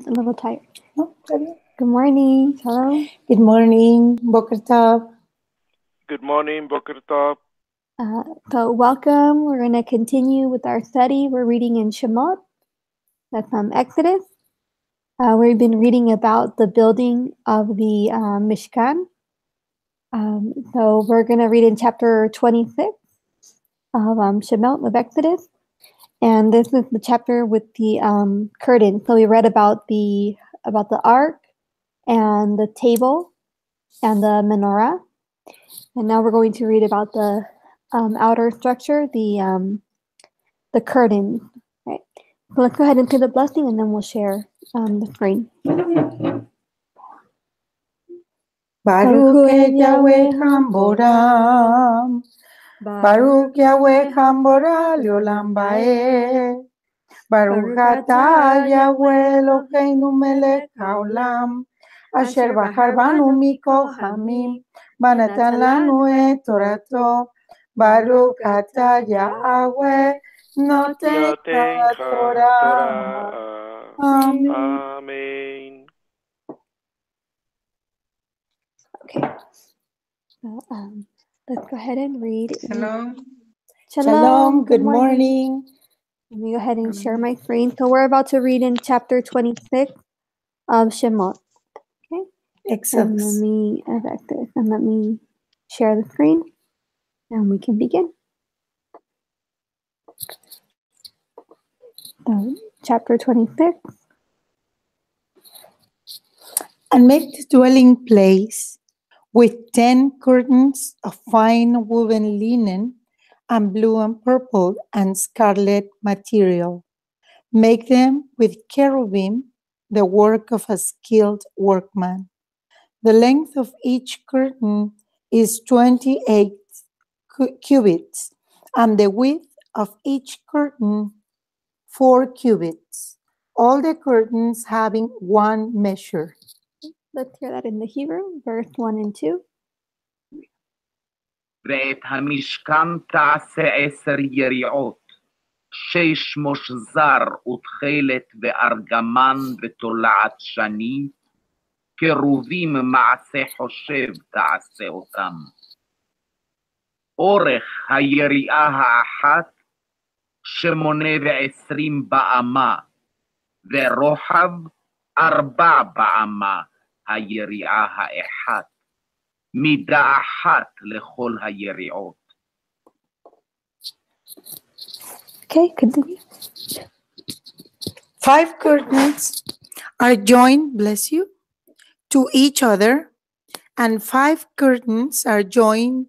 a little tired. No, Good morning. Hello. good morning, Boker Tov. Good morning, Boker Tov. So welcome. We're going to continue with our study. We're reading in Shemot. That's Exodus. We've been reading about the building of the Mishkan. So we're going to read in chapter 26 of Shemot of Exodus. And this is the chapter with the curtain. So we read about the ark and the table and the menorah. And now we're going to read about the outer structure, the curtain. Right. So let's go ahead and do the blessing, and then we'll share the screen. Baruch Yahweh Hamboram. Baruch Yahweh Hambora Leolam Bae. Baruch Atah Yahweh Eloheinu Melech Haolam. Asher Bahar Banu Mikohamim. Banatan Lanu et Torato. Baruch Atah Yahweh Noten Torah. Amen. Amen. Okay. So, let's go ahead and read. Shalom. Shalom. Good morning. Let me go ahead and share my screen. So we're about to read in chapter 26 of Shemot. Okay. Exodus. And let me share the screen, and we can begin. So, chapter 26. And make the dwelling place with 10 curtains of fine woven linen and blue and purple and scarlet material. Make them with cherubim, the work of a skilled workman. The length of each curtain is 28 cubits, and the width of each curtain 4 cubits. All the curtains having one measure. Let's hear that in the Hebrew, verse 1 and 2. ואת המשכן תעשה 10 יריעות, 6 מושזר ותכלת וארגמן ותולעת שני, קרובים מעשה חושב תעשה אותם. אורך היריעה האחת 28 באמה, ורוחב 4 באמה היריעה האחת. מידה אחת לכל היריעות. Okay, continue. 5 curtains are joined, bless you, to each other, and 5 curtains are joined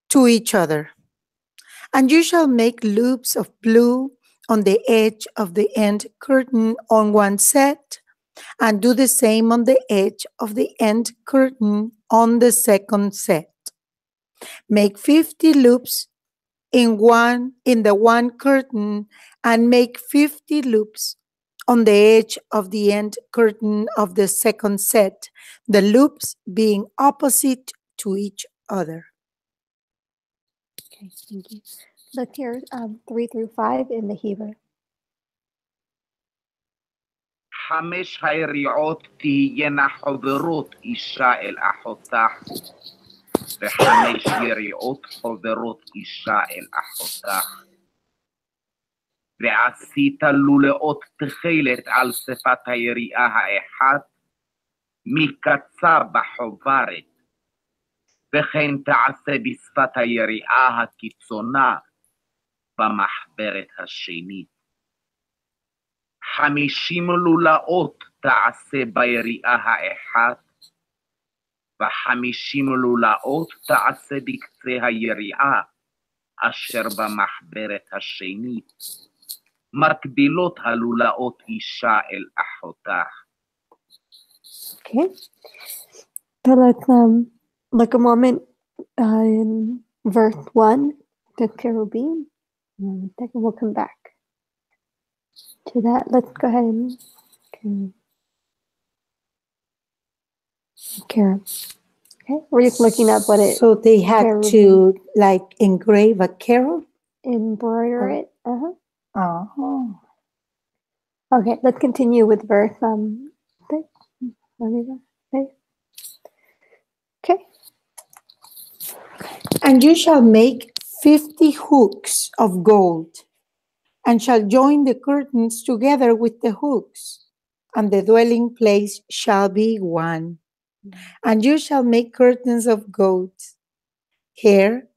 to each other. And you shall make loops of blue on the edge of the end curtain on one set, and do the same on the edge of the end curtain on the second set. Make 50 loops in the one curtain, and make 50 loops on the edge of the end curtain of the second set, the loops being opposite to each other. Okay, thank you. Let's hear 3 through 5 in the Hebrew. 5 היריעות תהיינה חברות אישה אל אחותה, ו5 יריעות חברות אישה אל אחותה. ועשית לולאות תכלת על שפת היריעה האחת, מקצר בחוברת, וכן תעשה בשפת היריעה הקיצונה במחברת השנית. 50 לולאות תעשה ביריעה האחת, ו50 לולאות תעשה בקצה היריעה אשר במחברת השנית. מקבילות הלולאות אישה אל אחותה. Okay. So let's look a moment in verse 1, the cherubim. And second, we'll come back to that. Let's go ahead and cherub. Okay, we're just looking up what it. So they had cherubim. to like engrave a cherub? Embroider it. Oh. Okay, let's continue with verse. Okay. And you shall make 50 hooks of gold, and shall join the curtains together with the hooks, and the dwelling place shall be one. And you shall make curtains of goats, hair,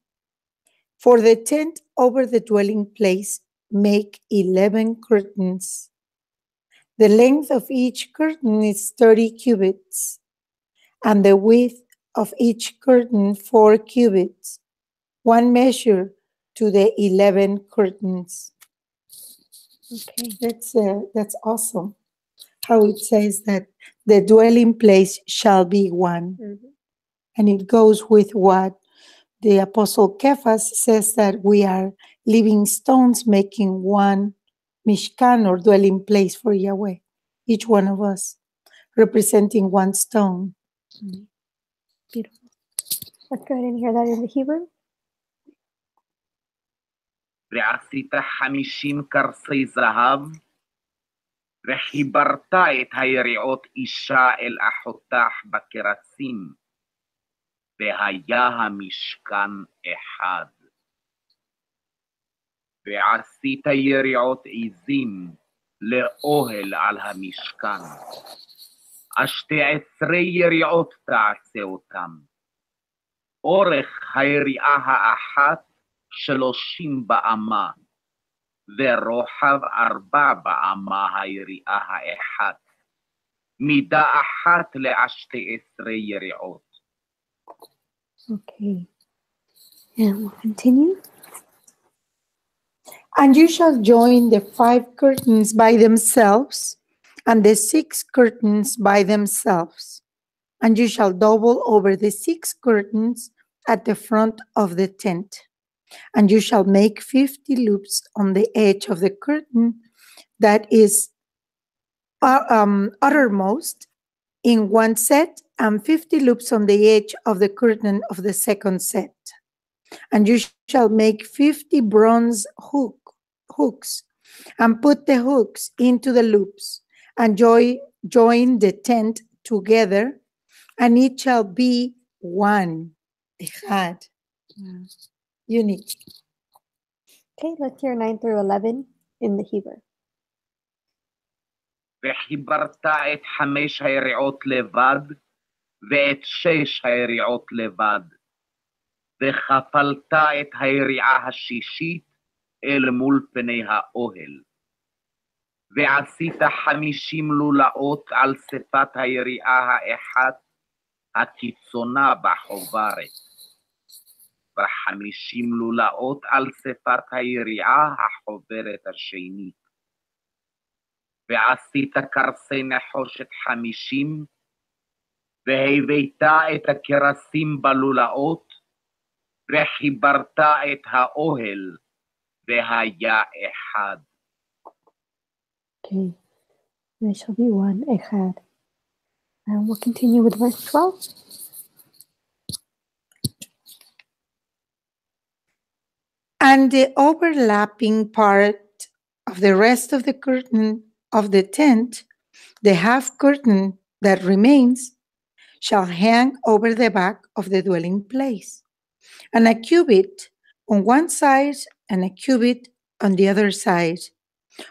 for the tent over the dwelling place, make 11 curtains. The length of each curtain is 30 cubits, and the width of each curtain 4 cubits, one measure to the 11 curtains. Okay. That's awesome. How it says that the dwelling place shall be one. Mm-hmm. And it goes with what the Apostle Cephas says, that we are living stones making one Mishkan, or dwelling place for Yahweh. Each one of us representing one stone. Mm-hmm. Beautiful. Let's go ahead and hear that in the Hebrew. ועשית 50 קרסי זהב, וחיברת את היריעות אישה אל אחותך בקרסים, והיה המשכן אחד. ועשית יריעות עזים לאוהל על המשכן, 12 יריעות תעשה אותם. אורך היריעה האחת 30 באמה, ורוחב 4 באמה היריעה האחת, מידה אחת ל12 יריעות. Okay. And we'll continue. And you shall join the 5 curtains by themselves, and the 6 curtains by themselves. And you shall double over the 6 curtains at the front of the tent. And you shall make 50 loops on the edge of the curtain that is uttermost in one set, and 50 loops on the edge of the curtain of the second set. And you shall make 50 bronze hooks, and put the hooks into the loops, and join the tent together, and it shall be one, echad, unity. Okay, let's hear 9 through 11 in the Hebrew. וחיברת את 5 היריעות לבד, ואת 6 היריעות לבד, וכפלת את היריעה השישית אל מול פני האוהל. ועשית 50 לולאות על שפת היריעה האחת, הקיצונה בחוברת, ו50 לולאות על שפת היריעה החוברת השנית. ועשית קרסי נחושת 50, והבאת את הקרסים בלולאות, וחיברת את האוהל, והיה אחד. Okay. There shall be one, echad. And we'll continue with verse 12. And the overlapping part of the rest of the curtain of the tent, the half curtain that remains, shall hang over the back of the dwelling place, and a cubit on one side and a cubit on the other side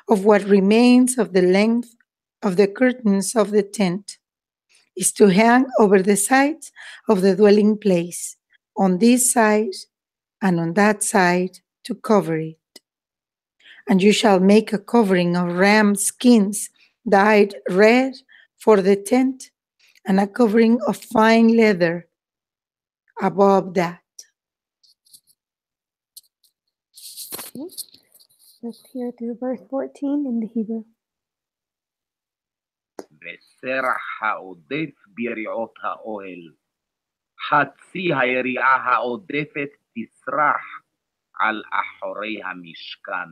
of what remains of the length of the curtains of the tent is to hang over the sides of the dwelling place, on this side and on that side, to cover it. And you shall make a covering of ram skins dyed red for the tent, and a covering of fine leather above that. Okay. Let's hear through verse 14 in the Hebrew. וסרח העודף ביריעות האוהל, חצי היריעה העודפת תסרח על אחורי המשכן.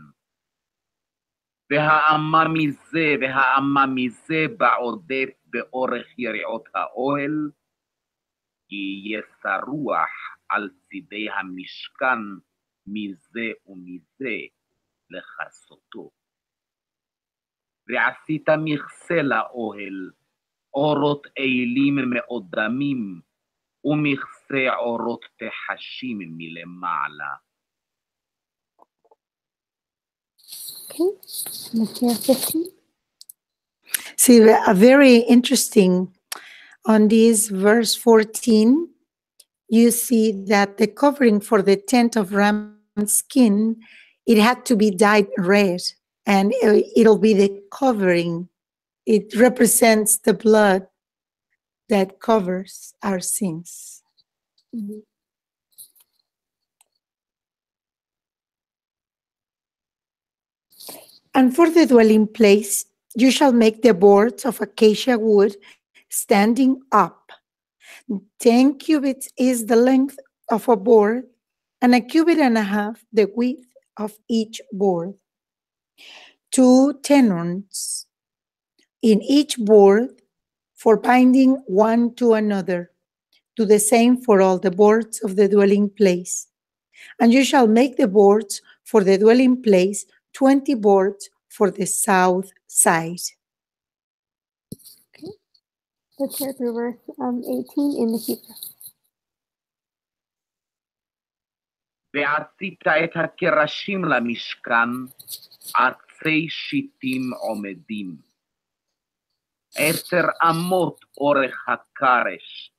והאמה מזה והאמה מזה בעודף באורך יריעות האוהל, יהיה שרוח על צידי המשכן מזה ומזה לכסותו. ועשית מכסה לאוהל, אורות אילים מאודמים, ומכסה אורות תחשים מלמעלה. Okay, Matthew 15. See, a very interesting on this verse 14, you see that the covering for the tent of ram's skin, it had to be dyed red, and it'll be the covering. It represents the blood that covers our sins. Mhm. And for the dwelling place, you shall make the boards of acacia wood standing up. 10 cubits is the length of a board, and a cubit and a half the width of each board. 2 tenons in each board for binding one to another. Do the same for all the boards of the dwelling place. And you shall make the boards for the dwelling place 20 boards for the south side. Let's hear through verse 18 in the Hebrew. ועשית את הקרשים למשכן, עצי שיטים עומדים. 10 אמות אורך הקרש,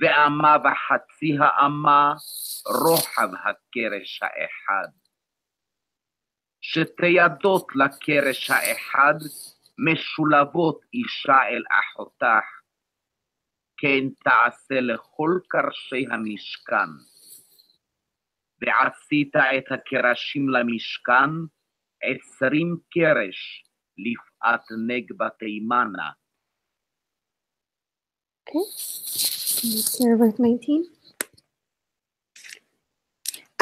ואמה וחצי האמה רוחב הקרש האחד. 2 ידות לקרש האחד משולבות אישה אל אחותך, כן תעשה לכל קרשי המשכן. ועשית את הקרשים למשכן 20 קרש לפאת נגבה תימנה. Okay, let's hear verse 19.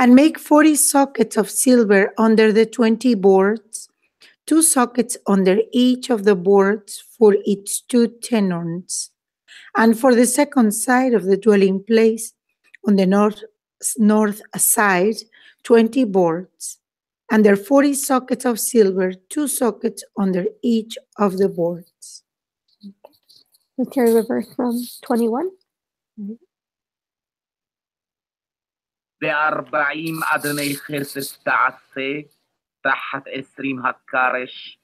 And make 40 sockets of silver under the 20 boards, 2 sockets under each of the boards for its 2 tenons. And for the second side of the dwelling place, on the north side, 20 boards, and there are 40 sockets of silver, 2 sockets under each of the boards. Let's hear the verse from 21. ו40 אדני חסד תעשה תחת 20 הקרש,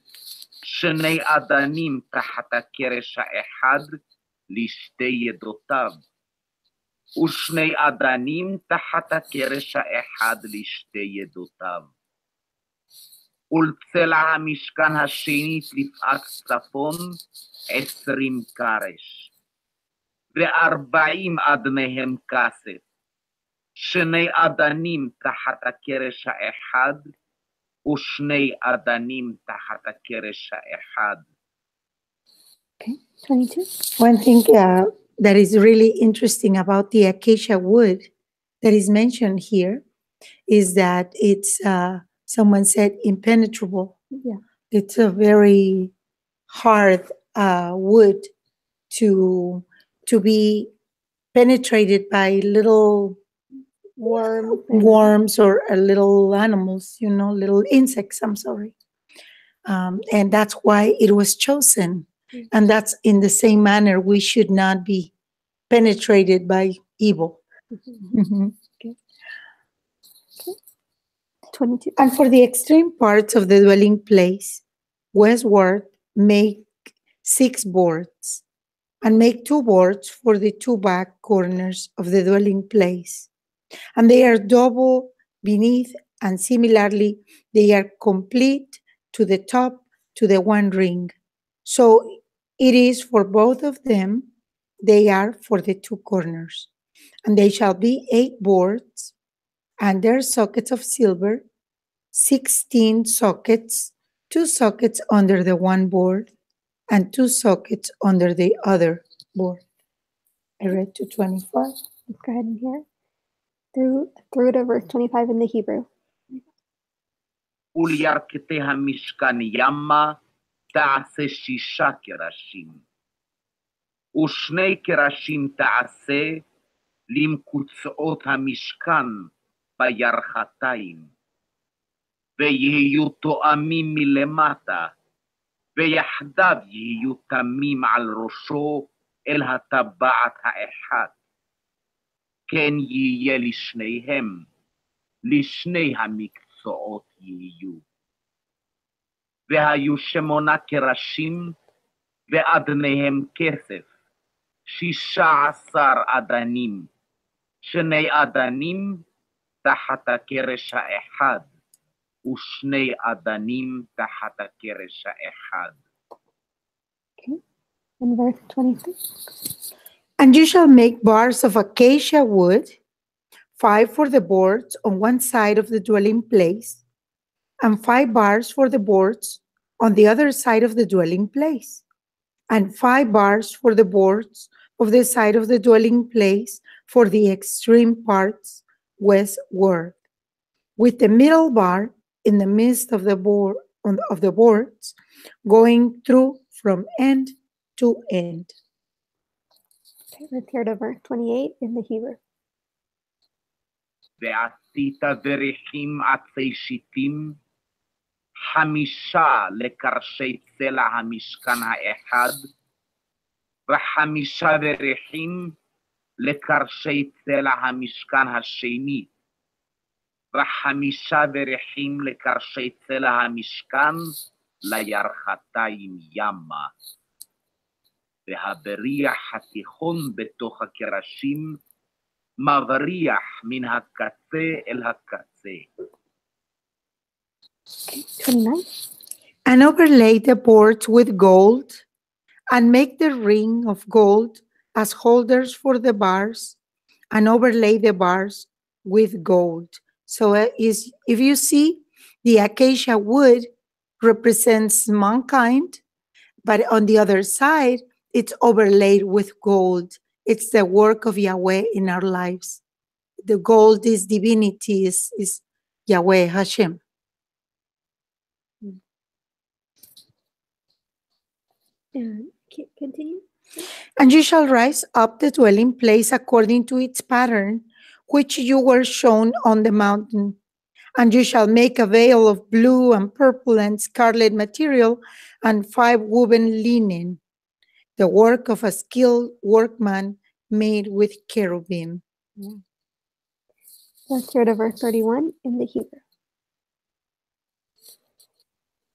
2 אדנים תחת הקרש האחד לשתי ידותיו, ו2 אדנים תחת הקרש האחד לשתי ידותיו. ולצלע המשכן השנית לפאת צפון 20 קרש, ו40 אדניהם כסף, 2 אדנים תחת הקרש האחד, ו2 אדנים תחת הקרש האחד. Okay, 22. One thing that is really interesting about the acacia wood that is mentioned here is that it's, someone said, impenetrable. Yeah. It's a very hard wood to be penetrated by little worms or little animals, little insects, I'm sorry. And that's why it was chosen. And that's in the same manner we should not be penetrated by evil. Mhm. Okay. 22. And for the extreme parts of the dwelling place, westward, make 6 boards, and make 2 boards for the 2 back corners of the dwelling place. And they are double beneath, and similarly, they are complete to the top, to the 1 ring. So it is for both of them, they are for the 2 corners. And they shall be 8 boards, and their sockets of silver, 16 sockets, 2 sockets under the 1 board, and 2 sockets under the other board. I read to 25. Let's go ahead and hear through to verse 25 in the Hebrew. ולירכתי המשכן ימה תעשה 6 קרשים, ו2 קרשים תעשה למקוצעות המשכן בירכתיים, ויהיו תואמים מלמטה, ויחדיו יהיו תמים על ראשו אל הטבעת האחד. כן יהיה לשניהם, לשני המקצועות יהיו. והיו 8 קרשים, ואדניהם כסף, 16 אדנים, 2 אדנים תחת הקרש האחד, ו2 אדנים תחת הקרש האחד. Okay. And verse 23. And you shall make bars of acacia wood, 5 for the boards on one side of the dwelling place, and 5 bars for the boards on the other side of the dwelling place, and 5 bars for the boards of the side of the dwelling place for the extreme parts westward, with the middle bar in the midst of the boards, going through from end to end. Okay, let's hear to verse 28 in the Hebrew. ועשית בריחים עצי שיטים, 5 לקרשי צלע המשכן האחד, ו5 בריחים לקרשי צלע המשכן השני, ו5 בריחים לקרשי צלע המשכן לירכתיים ימה. והבריח התיכון בתוך הקרשים, מבריח מן הקצה אל הקצה. Okay, 29. And overlay the boards with gold, and make the ring of gold as holders for the bars, and overlay the bars with gold. So if you see, the acacia wood represents mankind, but on the other side, it's overlaid with gold. It's the work of Yahweh in our lives. The gold is divinity, is Yahweh, Hashem. And continue. And you shall rise up the dwelling place according to its pattern, which you were shown on the mountain. And you shall make a veil of blue and purple and scarlet material, and 5 woven linen, the work of a skilled workman made with cherubim. Let's hear to verse 31 in the Hebrew.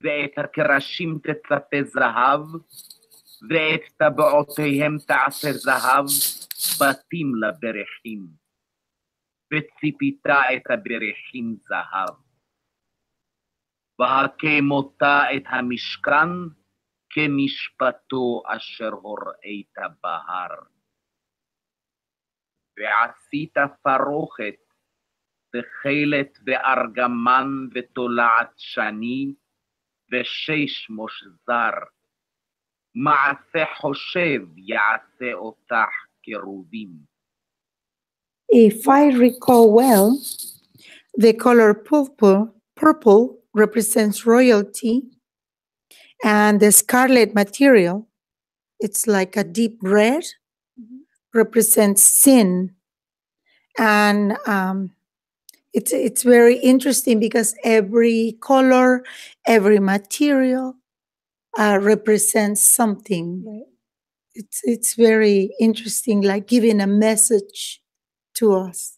ואת הקרשים תצפה זהב, ואת טבעותיהם תעשה זהב, בתים לבריחים, וציפית את הבריחים זהב. והקמותה את המשכן, כמשפטו אשר הוראית בהר. ועשית פרוכת, תכלת וארגמן ותולעת שני, ו6 מושזר. מעשה חושב יעשה אותך קרובים. If I recall well, the color purple represents royalty, and the scarlet material, it's like a deep red, represents sin. And it's very interesting because every color, every material represents something. Right. It's very interesting, like giving a message to us.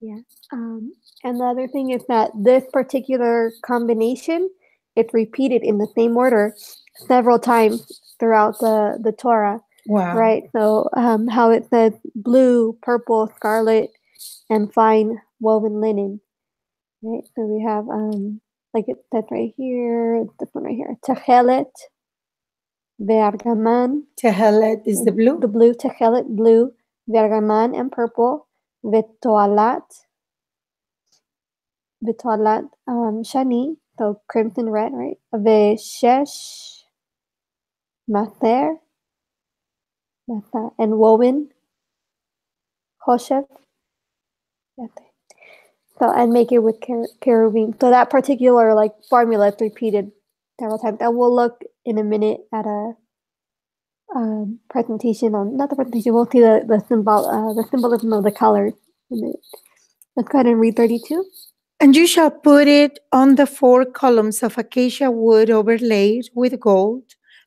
Yeah. And the other thing is that this particular combination, it's repeated in the same order several times throughout the Torah. Wow. Right. So how it says blue, purple, scarlet, and fine woven linen. Right. So we have like it says right here, this one right here, techelet, ve'argaman. Tehelet is the blue. The blue, techelet, blue, ve'argaman, and purple, ve'toalat, shani, so crimson red, right? Ve'shesh, mather, and woven, choshev. So, and make it with cherubim. So that particular like formula is repeated several times. And we'll look in a minute at a presentation on, not the presentation, we'll see the symbolism of the colors in a minute. Let's go ahead and read 32. And you shall put it on the 4 columns of acacia wood overlaid with gold,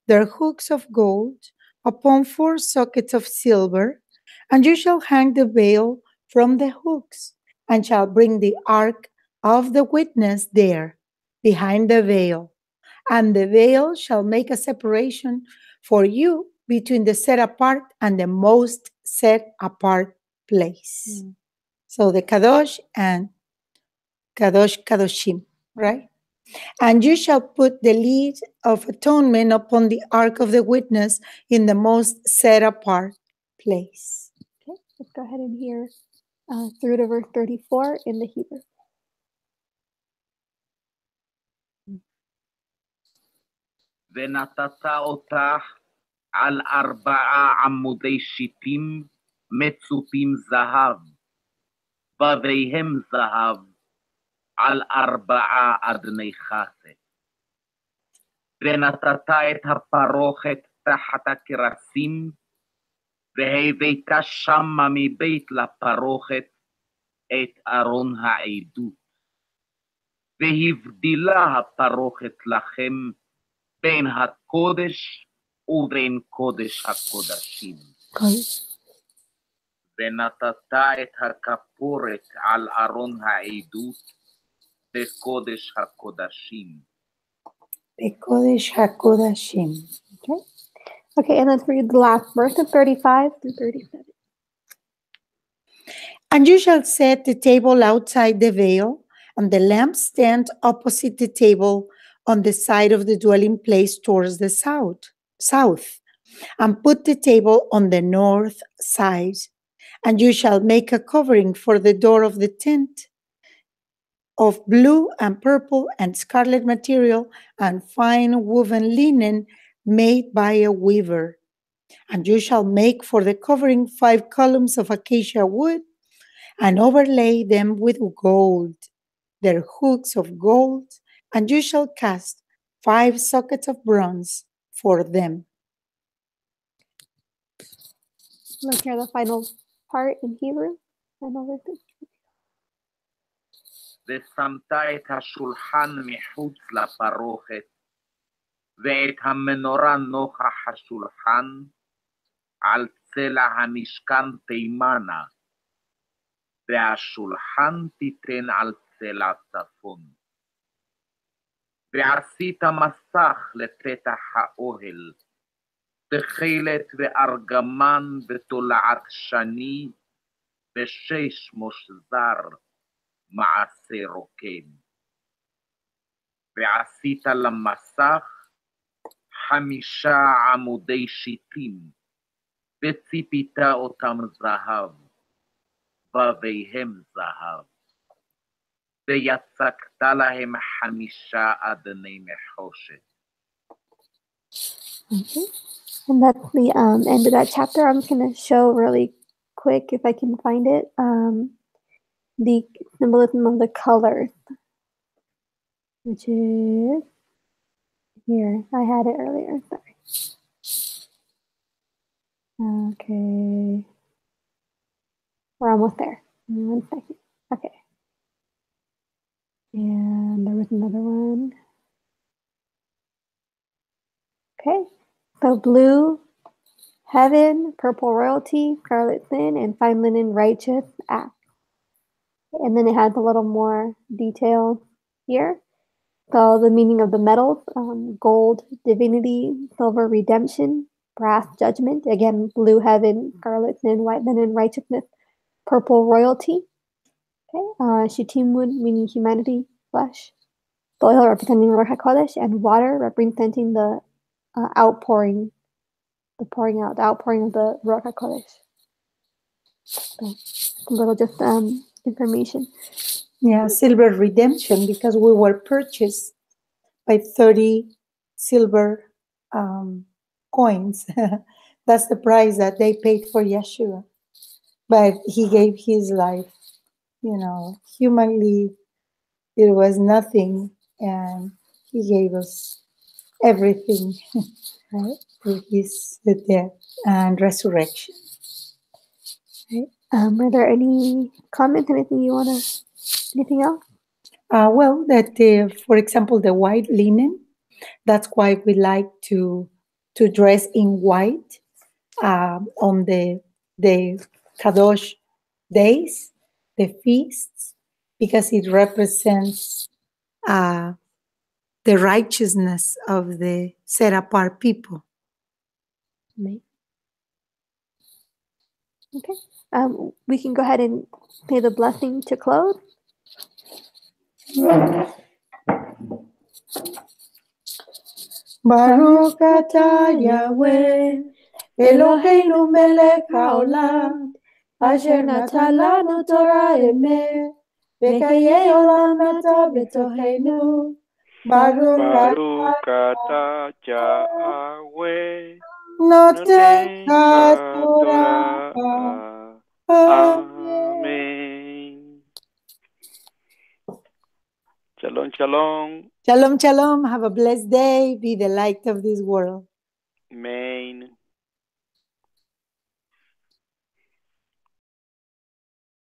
their hooks of gold, upon 4 sockets of silver, and you shall hang the veil from the hooks, and shall bring the ark of the witness there, behind the veil. And the veil shall make a separation for you between the set apart and the most set apart place. So the Kadosh and Kadosh Kadoshim, right? And you shall put the lid of atonement upon the ark of the witness in the most set apart place. Okay, let's go ahead and hear through to verse 34 in the Hebrew. ונתת אותה על 4 עמודי שיטים מצופים זהב, בביהם זהב, על 4 אדני חסד. ונתת את הפרוכת תחת הכרסים, והבאת שמה מבית לפרוכת את ארון העדות. והבדילה הפרוכת לכם בין הקודש ובין קודש הקודשים. ונתת את הכפורת על ארון העדות בקודש הקודשים. בקודש הקודשים. Okay. Okay, and let's read the last verse of 35 through 37. And you shall set the table outside the veil, and the lampstand opposite the table on the side of the dwelling place towards the south, and put the table on the north side. And you shall make a covering for the door of the tent of blue and purple and scarlet material and fine woven linen made by a weaver. And you shall make for the covering 5 columns of acacia wood, and overlay them with gold, their hooks of gold, and you shall cast 5 sockets of bronze for them. Let's hear the final part in Hebrew. Final verses. ושמת את השולחן מחוץ לפרוכת, ואת המנורה נוכח השולחן, על צלע המשכן תימנה, והשולחן תיתן על צלע צפון. ועשית מסך לפתח האוהל, תכלת וארגמן ותולעת שני, ושש מושזר, מעשה רוקם. ועשית למסך 5 עמודי שיטים, וציפית אותם זהב, בביהם זהב. ויצקת להם 5 אדני נחושת. Okay. And that's the end of that chapter. I'm just going to show really quick, if I can find it, the symbolism of the colors, which is here. I had it earlier. Sorry. Okay. We're almost there. 1 second. Okay. And there was another one. Okay. So blue, heaven, purple royalty, scarlet sin, and fine linen, righteous act. And then it has a little more detail here. So the meaning of the metals, gold, divinity, silver, redemption, brass, judgment. Again, blue, heaven, scarlet sin, white linen, righteousness, purple, royalty. Okay, shittim wood, meaning humanity, flesh. Oil representing Ruach HaKodesh, and water representing the outpouring, the outpouring of the Ruach HaKodesh. So, a little just information. Yeah, silver redemption, because we were purchased by 30 silver coins. That's the price that they paid for Yeshua. But he gave his life, humanly, it was nothing, and he gave us everything, right, through his death and resurrection. Right. Are there any comments, anything else? Well, that for example, the white linen. That's why we like to dress in white on the Kadosh days, the feasts, because it represents the righteousness of the set apart people. Okay. We can go ahead and say the blessing to close. Baruch atah Yahweh, Eloheinu melech haolam, asher natan lanu Torah emet, v'chayei olam nata b'tochenu. Baruch Baruch atah Yahweh, noten noten haTorah. Torah. Amen. Amen. Shalom, shalom. Shalom, shalom. Have a blessed day. Be the light of this world. Amen.